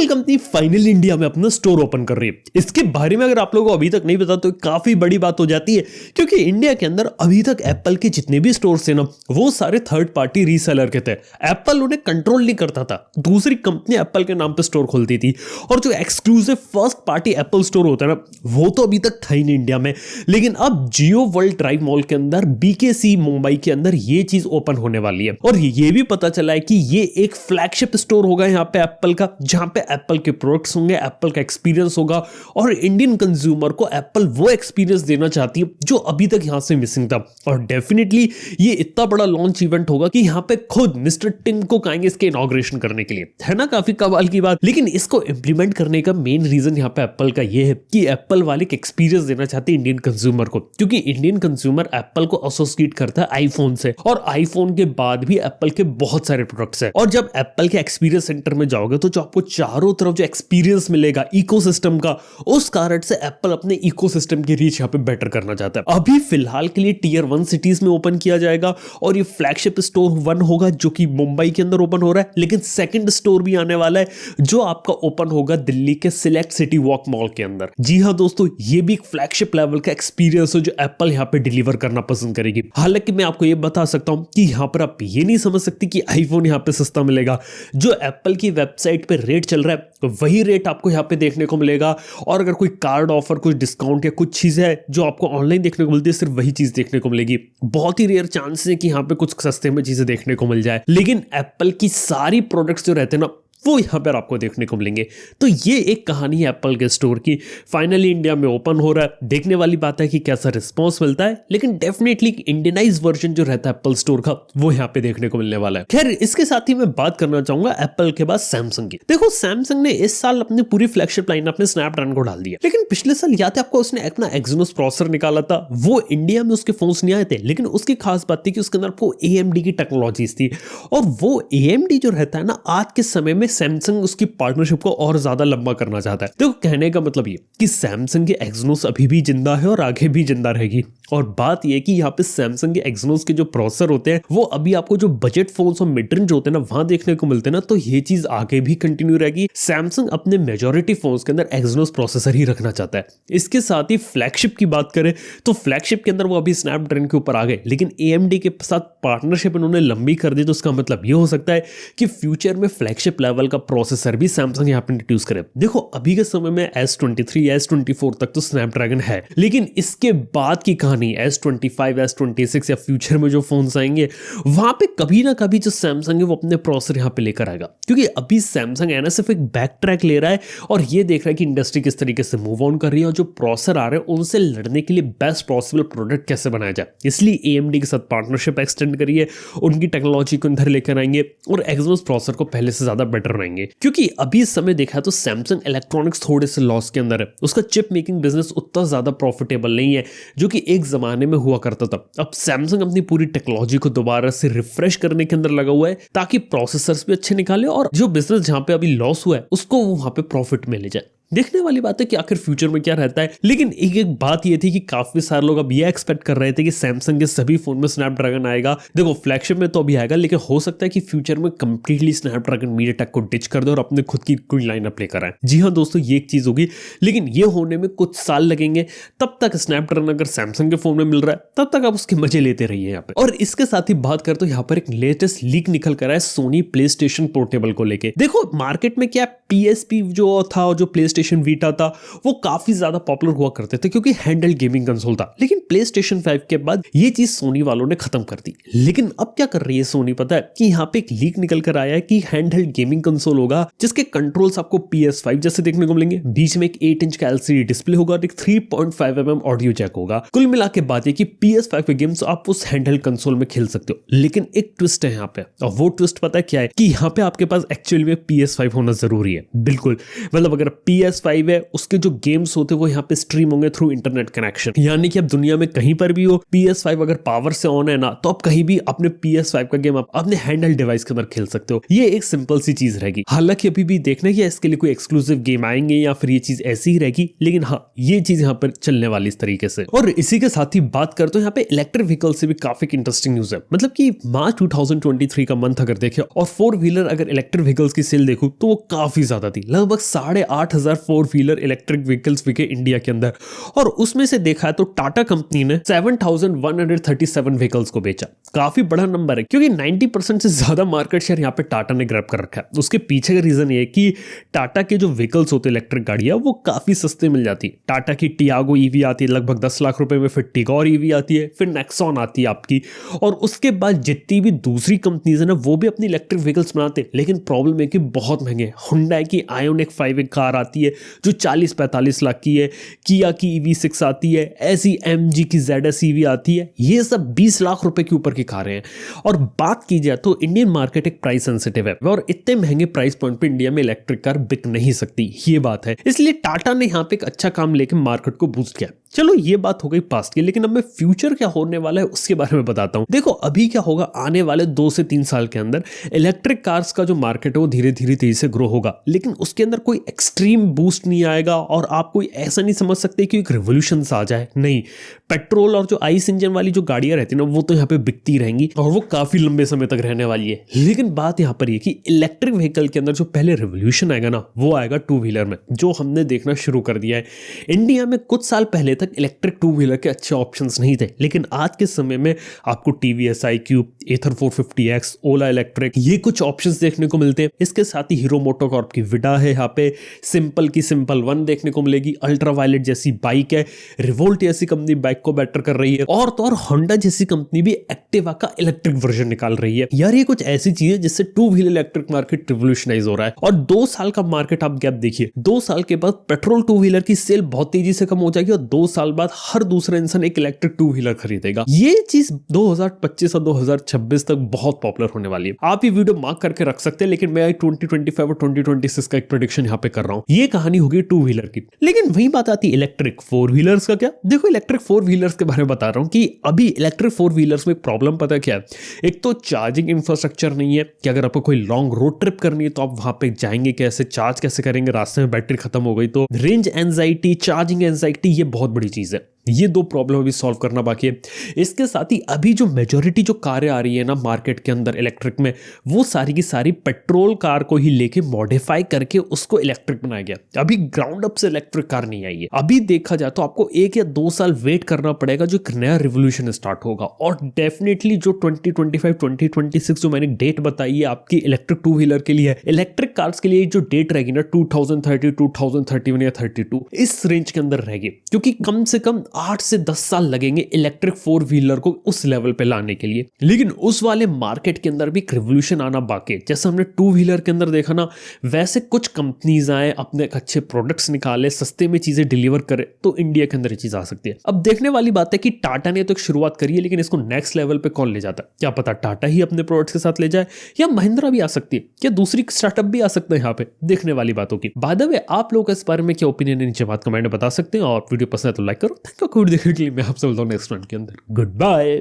Apple company finally India में अपना store open कर रही है। इसके बारे में अगर आप लोगों को अभी तक नहीं पता तो काफी बड़ी बात हो जाती है, क्योंकि इंडिया के अंदर अभी तक एप्पल के जितने भी स्टोर्स थे ना, वो सारे थर्ड पार्टी रीसेलर के थे। एप्पल उन्हें कंट्रोल नहीं करता था, दूसरी कंपनी एप्पल के नाम पे स्टोर खोलती थी। और जो exclusive first party Apple store होता है ना, वो तो अभी तक था ही नहीं इंडिया में। लेकिन अब जियो वर्ल्ड ड्राइव मॉल के अंदर बीकेसी मुंबई के अंदर ये चीज ओपन होने वाली है। और ये भी पता चला है कि ये एक फ्लैगशिप स्टोर होगा यहाँ पे एप्पल का, जहां पे एप्पल के प्रोडक्ट्स होंगे, एप्पल का एक्सपीरियंस होगा और इंडियन कंज्यूमर को एप्पल वो एक्सपीरियंस देना चाहती है जो अभी तक यहां से मिसिंग था। और डेफिनेटली ये इतना बड़ा लॉन्च इवेंट होगा कि यहाँ पे खुद मिस्टर टिम कुक आएंगे इसके इनॉग्रेशन करने के लिए, है ना, काफी कमाल की बात। लेकिन इसको इंप्लीमेंट करने का मेन रीजन यहाँ पे एप्पल का ये है कि एप्पल वाले एक एक्सपीरियंस देना चाहते हैं इंडियन कंज्यूमर को, क्योंकि इंडियन कंज्यूमर एप्पल को एसोसिएट करता है आईफोन से, और आईफोन के बाद भी एप्पल के बहुत सारे प्रोडक्ट्स हैं। और जब एप्पल के एक्सपीरियंस सेंटर में जाओगे तो जो आपको चारों तरफ जो एक्सपीरियंस मिलेगा इकोसिस्टम का, उस कारण से एप्पल अपने इकोसिस्टम की रीच यहाँ पे बेटर करना चाहता है। अभी फिलहाल के लिए टियर 1 सिटीज में ओपन किया जाएगा और ये फ्लैगशिप स्टोर 1 होगा जो कि मुंबई के अंदर ओपन हो रहा है। लेकिन सेकंड स्टोर भी आने वाला है जो आपका ओपन होगा दिल्ली के सिलेक्ट सिटी वॉक मॉल के अंदर। जी हाँ दोस्तों, ये भी एक फ्लैगशिप लेवल का एक्सपीरियंस है जो एप्पल यहाँ पे डिलीवर करना पसंद करेगी। हालांकि मैं आपको ये बता सकता हूं कि यहाँ पर आप ये नहीं समझ सकते कि आईफोन यहाँ पे सस्ता मिलेगा। जो एप्पल की वेबसाइट पे रेट चल रहा है तो वही रेट आपको यहाँ पे देखने को मिलेगा। और अगर कोई कार्ड ऑफर, कुछ डिस्काउंट या कुछ चीज है जो आपको ऑनलाइन देखने को मिलती है, सिर्फ वही चीज देखने को मिलेगी। बहुत ही रेयर चांस है कि यहाँ पे कुछ सस्ते में चीजें देखने को मिल जाए। लेकिन एप्पल की सारी प्रोडक्ट्स जो रहते हैं ना, वो यहाँ पर आपको देखने को मिलेंगे। तो ये एक कहानी है एप्पल के स्टोर की, फाइनली इंडिया में ओपन हो रहा है। देखने वाली बात है कि कैसा रिस्पॉन्स मिलता है, लेकिन डेफिनेटली इंडियनाइज वर्जन जो रहता है एप्पल स्टोर का, वो यहाँ पे देखने को मिलने वाला है। खैर, इसके साथ ही मैं बात करना चाहूंगा एप्पल के बाद सैमसंग की। देखो, सैमसंग ने इस साल अपनी पूरी फ्लैगशिप लाइन अपने स्नैपड्रैगन को डाल दिया, लेकिन पिछले साल याद है आपको, उसने अपना एक्सिनोस प्रोसेसर निकाला था। वो इंडिया में उसके फोन्स नहीं आए थे, लेकिन उसकी खास बात थी कि उसके अंदर आपको AMD की टेक्नोलॉजीज थी। और वो AMD जो रहता है ना, आज के समय में सैमसंग उसकी पार्टनरशिप को और ज्यादा लंबा करना चाहता है। देखो, कहने का मतलब ये कि सैमसंग के एक्सिनोस अभी भी जिंदा है और आगे भी जिंदा रहेगी। और बात ये कि यहाँ पे सैमसंग के एक्सिनोस के जो प्रोसेसर होते हैं वो अभी आपको जो बजट फोन्स और मिड रेंज होते हैं ना, वहां देखने को मिलते हैं ना, तो ये चीज आगे भी कंटिन्यू रहेगी। सैमसंग अपने मेजॉरिटी फोन्स के अंदर एक्सिनोस प्रोसेसर ही रखना चाहता है। इसके साथ ही फ्लैगशिप की बात करें तो फ्लैगशिप के अंदर वो अभी स्नैपड्रैगन के ऊपर आ गए, लेकिन AMD के साथ पार्टनरशिप इन्होंने लंबी कर दी। तो उसका मतलब ये हो सकता है कि फ्यूचर में फ्लैगशिप लेवल का प्रोसेसर भी सैमसंग यहाँ पे इंट्रोड्यूस करे। देखो, अभी के समय में S23 या S24 तक तो स्नैपड्रैगन है, लेकिन इसके बाद की कहानी S25, S26 या फ्यूचर में जो फोन्स आएंगे, वहां पे कभी ना कभी जो सैमसंग है वो अपने प्रोसेसर यहाँ पे लेकर आएगा। क्योंकि अभी सैमसंग है ना, सिर्फ एक बैक ट्रैक ले रहा है और ये देख रहा है कि इंडस्ट्री किस तरीके से मूव ऑन कर रही है और जो प्रोसेसर आ रहे हैं उनसे लड़ने के लिए बेस्ट पॉसिबल प्रोडक्ट कैसे बनाया जाए। इसलिए AMD के साथ पार्टनरशिप एक्सटेंड करिए, उनकी टेक्नोलॉजी को अंदर लेकर आएंगे और एक्सिनोस प्रोसेसर को पहले से ज्यादा बेटर बनाएंगे। क्योंकि अभी इस समय देखा तो सैमसंग इलेक्ट्रॉनिक्स थोड़े से लॉस के अंदर है। उसका चिप मेकिंग बिजनेस उतना ज्यादा प्रॉफिटेबल नहीं है जो कि एक जमाने में हुआ करता था। अब सैमसंग अपनी पूरी टेक्नोलॉजी को दोबारा से रिफ्रेश करने के अंदर लगा हुआ है ताकि प्रोसेसर्स भी अच्छे निकाले और जो बिजनेस जहां पे अभी लॉस हुआ है उसको वहां पे प्रॉफिट मिल जाए। देखने वाली बात है कि आखिर फ्यूचर में क्या रहता है। लेकिन एक बात ये थी कि काफी सारे लोग अब ये एक्सपेक्ट कर रहे थे कि सैमसंग के सभी फोन में स्नैपड्रैगन आएगा। देखो, फ्लैगशिप में तो अभी आएगा, लेकिन हो सकता है कि फ्यूचर में कंप्लीटली स्नैपड्रैगन मीडियाटेक को डिच कर दे और अपने खुद की कोई लाइनअप लेकर आए। जी हाँ दोस्तों, ये एक चीज होगी, लेकिन ये होने में कुछ साल लगेंगे। तब तक स्नैपड्रैगन अगर सैमसंग के फोन में मिल रहा है, तब तक आप उसके मजे लेते रहिए यहाँ पे। और इसके साथ ही बात करते यहाँ पर एक लेटेस्ट लीक निकल कर आया सोनी प्लेस्टेशन पोर्टेबल को लेके। देखो, मार्केट में क्या PSP जो था और जो प्लेस्टेशन वीटा था वो काफी ज्यादा पॉपुलर हुआ करते थे क्योंकि हैंडल गेमिंग कंसोल था। लेकिन प्लेस्टेशन 5 के बाद ये चीज सोनी वालों ने खत्म कर दी। लेकिन अब क्या कर रही है सोनी, पता है कि यहाँ पे एक लीक निकल कर आया है कि हैंडल गेमिंग कंसोल होगा जिसके कंट्रोल्स आपको PS5 जैसे देखने को मिलेंगे। बीच में एक 8 इंच का LCD डिस्प्ले होगा और एक 3.5 mm ऑडियो जैक होगा। कुल मिला के बात है कि PS5 के गेम्स आप उस हैंडल कंसोल में खेल सकते हो। लेकिन एक ट्विस्ट है यहाँ पे, और वो ट्विस्ट पता है क्या है कि यहाँ पे आपके पास एक्चुअली में PS5 होना जरूरी है। बिल्कुल, मतलब अगर PS PS5 है उसके जो गेम्स होते हैं वो यहाँ पे स्ट्रीम होंगे थ्रू इंटरनेट कनेक्शन, यानी कि अब दुनिया में कहीं पर भी हो PS5 अगर पावर से ऑन है ना तो आप कहीं भी अपने PS5 का गेम आप अपने हैंडहेल्ड डिवाइस के अंदर खेल सकते हो। ये एक सिंपल सी चीज रहेगी। हालांकि अभी भी देखना है कि इसके लिए कोई एक्सक्लूसिव गेम आएंगे या फिर ये चीज ऐसी ही रहेगी, लेकिन हाँ ये चीज यहाँ पर चलने वाली इस तरीके से। और इसी के साथ ही बात करते हैं यहाँ पे इलेक्ट्रिक व्हीकल से भी काफी इंटरेस्टिंग न्यूज है। मतलब कि मार्च 2023 का मंथ अगर देखे और 4 व्हीलर अगर इलेक्ट्रिक व्हीकल्स की सेल देखूं तो वो काफी ज्यादा थी। लगभग 8,500 4 व्हीलर इलेक्ट्रिक व्हीकल्स बिके इंडिया के अंदर, और उसमें से देखा है तो टाटा कंपनी ने 7,137 व्हीकल्स को बेचा। काफी बड़ा नंबर है क्योंकि 90% से ज्यादा मार्केट शेयर यहाँ पे टाटा ने ग्रैब कर रखा है। उसके पीछे का रीजन ये है कि टाटा के जो व्हीकल्स होते हैं इलेक्ट्रिक गाड़ियां वो काफी सस्ते मिल जाती है। टाटा की टियागो ईवी आती है लगभग 10 लाख रुपए में, फिर टिगोर ईवी आती है, फिर नेक्सॉन आती है आपकी, और उसके बाद जितनी भी दूसरी कंपनीज है ना वो भी अपनी इलेक्ट्रिक व्हीकल्स बनाते हैं, लेकिन प्रॉब्लम है कि बहुत महंगे। हुंडई की आयोनिक 5 एक कार आती है जो 40-45 लाख की है, किया की EV6 आती है, ऐसी MG की ZS EV आती है, ये सब 20 लाख रुपए के ऊपर की कारें हैं। और बात की जाए तो इंडियन मार्केट एक प्राइस सेंसिटिव है और इतने महंगे प्राइस पॉइंट पे इंडिया में इलेक्ट्रिक कार बिक नहीं सकती, ये बात है। इसलिए टाटा ने यहाँ पे एक अच्छा काम लेके मार्केट को बूस्ट किया। चलो ये बात हो गई पास्ट की, लेकिन अब मैं फ्यूचर क्या होने वाला है उसके बारे में बताता हूँ। देखो अभी क्या होगा, आने वाले 2 से 3 साल के अंदर इलेक्ट्रिक कार्स का जो मार्केट है वो धीरे धीरे तेजी से ग्रो होगा, लेकिन उसके अंदर कोई एक्सट्रीम बूस्ट नहीं आएगा और आप कोई ऐसा नहीं समझ सकते कि एक रिवोल्यूशन आ जाए। नहीं, पेट्रोल और जो आइस इंजन वाली जो गाड़ियां रहती है ना वो तो यहाँ पे बिकती रहेंगी और वो काफी लंबे समय तक रहने वाली है। लेकिन बात यहाँ पर ये कि इलेक्ट्रिक व्हीकल के अंदर जो पहले रिवोल्यूशन आएगा ना वो आएगा 2 व्हीलर में, जो हमने देखना शुरू कर दिया है। इंडिया में कुछ साल पहले तक इलेक्ट्रिक 2 व्हीलर के अच्छे ऑप्शंस नहीं थे, लेकिन आज के समय में आपको TVS iQube, Ather 450X, ओला इलेक्ट्रिक, ये कुछ ऑप्शंस देखने को मिलते हैं। इसके साथ ही हीरो मोटोकॉर्प की विडा है, यहाँ पे सिंपल की सिंपल 1 देखने को मिलेगी, अल्ट्रावायलेट जैसी बाइक है, रिवोल्ट जैसी कंपनी बाइक को बेटर कर रही है, और तो और होंडा जैसी कंपनी भी एक्टिवा का इलेक्ट्रिक वर्जन निकाल रही है। यार ये कुछ ऐसी चीज है जिससे 2 व्हीलर इलेक्ट्रिक मार्केट रिवोल्यूशनाइज हो रहा है। और 2 साल का मार्केट आप गैप देखिए, 2 साल के बाद पेट्रोल 2 व्हीलर की सेल बहुत तेजी से कम हो जाएगी और 2 साल बाद हर दूसरा इंसान एक इलेक्ट्रिक 2 व्हीलर खरीदेगा। ये चीज 2025 और 2026 तक बहुत पॉपुलर होने वाली है। आप ये वीडियो मार्क करके रख सकते हैं, लेकिन मैं 2025 और 2026 का एक प्रेडिक्शन यहाँ पे कर रहा हूँ। ये कहानी होगी 2 व्हीलर की। लेकिन वही बात आती है इलेक्ट्रिक 4 व्हीलर्स का क्या। देखो इलेक्ट्रिक 4 व्हीलर्स के बारे में बता रहा हूँ कि अभी इलेक्ट्रिक 4 व्हीलर्स में प्रॉब्लम पता क्या है। एक तो चार्जिंग इंफ्रास्ट्रक्चर नहीं है कि अगर आपको कोई लॉन्ग रोड ट्रिप करनी है तो आप वहां पे जाएंगे कैसे, चार्ज कैसे करेंगे, रास्ते में बैटरी खत्म हो गई तो। रेंज एंजाइटी, चार्जिंग एंजाइटी, ये बहुत बड़ी चीज है। ये 2 प्रॉब्लम अभी सॉल्व करना बाकी है। इसके साथ ही अभी जो मेजॉरिटी जो कारें आ रही है ना मार्केट के अंदर इलेक्ट्रिक में, वो सारी की सारी पेट्रोल कार को ही लेके मॉडिफाई करके उसको इलेक्ट्रिक बनाया गया। अभी ग्राउंड अप से इलेक्ट्रिक कार नहीं आई है। अभी देखा जाए तो आपको 1 या 2 साल वेट करना पड़ेगा जो एक नया रिवोल्यूशन स्टार्ट होगा। और डेफिनेटली जो 2025-2026 जो मैंने डेट बताई है आपकी इलेक्ट्रिक 2 व्हीलर के लिए, इलेक्ट्रिक कार्स के लिए जो डेट रहेगी ना 2030, 2031 या 32, इस रेंज के अंदर रहेगी, क्योंकि कम से कम 8 से 10 साल लगेंगे इलेक्ट्रिक 4 व्हीलर को उस लेवल पे लाने के लिए। लेकिन उस वाले मार्केट के अंदर भी एक रिवोल्यूशन आना बाकी है। जैसे हमने 2 व्हीलर के अंदर देखा ना, वैसे कुछ कंपनीज आए, अपने अच्छे प्रोडक्ट्स निकाले, सस्ते में चीजें डिलीवर करे, तो इंडिया के अंदर ये चीज आ सकती है। अब देखने वाली बात है कि टाटा ने तो एक शुरुआत करी है, लेकिन इसको नेक्स्ट लेवल पे कौन ले जाता है। क्या पता टाटा ही अपने प्रोडक्ट्स के साथ ले जाए, या महिंद्रा भी आ सकती है, या दूसरी स्टार्टअप भी आ सकता है। यहाँ पे देखने वाली बातों की। बाय द वे आप लोग इस बारे में क्या ओपिनियन है नीचे बात कमेंट में बता सकते हैं, और वीडियो पसंद है तो लाइक करो। थैंक यू देखने के लिए। मैं आपसे बोलता हूँ नेक्स्ट वन के अंदर। Good bye.